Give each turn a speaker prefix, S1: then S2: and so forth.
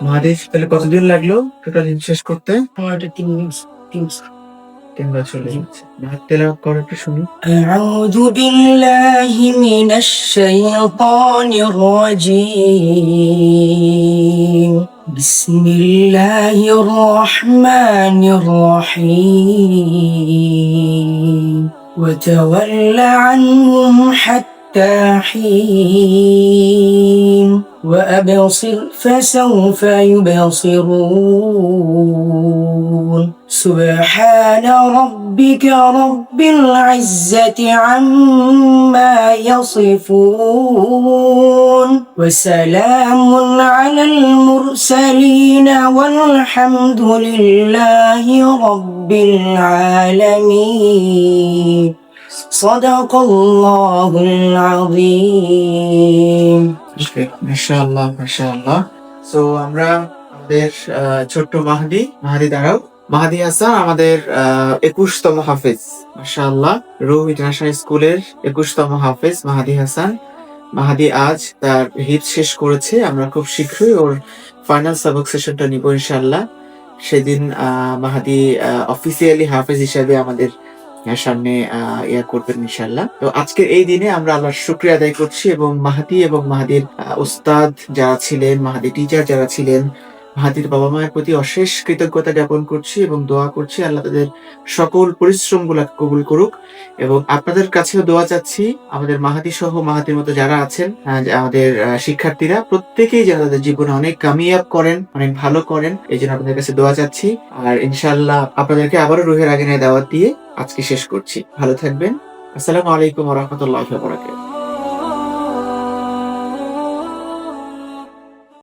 S1: মাহাদিস তাহলে কতদিন লাগলো টোটাল শেষ করতে?
S2: আমার এটা
S1: 3 বছর লেগেছে। মাহাদ তেলাওয়াত করো একটু শুনি।
S2: أعوذ بالله من الشيطان الرجيم بسم الله الرحمن الرحيم وتول عنهم حتى حين وأبصر فسوف يبصرون سبحان ربك رب العزة عما يصفون وسلام على المرسلين والحمد لله رب العالمين صدق الله العظيم
S1: মাশাআল্লাহ মাশাআল্লাহ। সো আমরা আমাদের ছোট্ট মাহাদি দাঁড়াও। মাহাদি হাসান আমাদের 21তম হাফেজ। মাশাআল্লাহ, রুহ ইন্টারন্যাশনাল স্কুলের 21তম হাফেজ মাহাদি হাসান। মাহাদি আজ তার হিফজ শেষ করেছে। আমরা খুব শীঘ্রই ওর ফাইনাল সাবক সেশনটা নিব ইনশাআল্লাহ। সেদিন মাহাদি অফিসিয়ালি হাফেজ হিসাবে আমাদের সামনে করবেন ইনশাআল্লাহ। তো আজকের এই দিনে আমরা আল্লাহর শুকরিয়া আদায় করছি এবং মাহাদি এবং মাহাদির উস্তাদ যারা ছিলেন, মাহাদি টিচার যারা ছিলেন, মাহাদির বাবা মায়ের প্রতি অশেষ কৃতজ্ঞতা জ্ঞাপন করছি এবং দোয়া করছি আল্লাহ তাদের সকল পরিশ্রমগুলো কবুল করুক। এবং আপনাদের কাছেও দোয়া চাচ্ছি আমাদের মাহাদি সহ মাহাদির মতো যারা আছেন, আমাদের শিক্ষার্থীরা প্রত্যেকেই যেন তাদের জীবনে অনেক কামিয়াব করেন, অনেক ভালো করেন, এই জন্য আপনাদের কাছে দোয়া চাচ্ছি। আর ইনশাআল্লাহ আপনাদেরকে আবারও রুহের আগে দাওয়াত দিয়ে আজকে শেষ করছি। ভালো থাকবেন। আসসালামু আলাইকুম ওয়া রাহমাতুল্লাহি ওয়া বারাকাতুহু।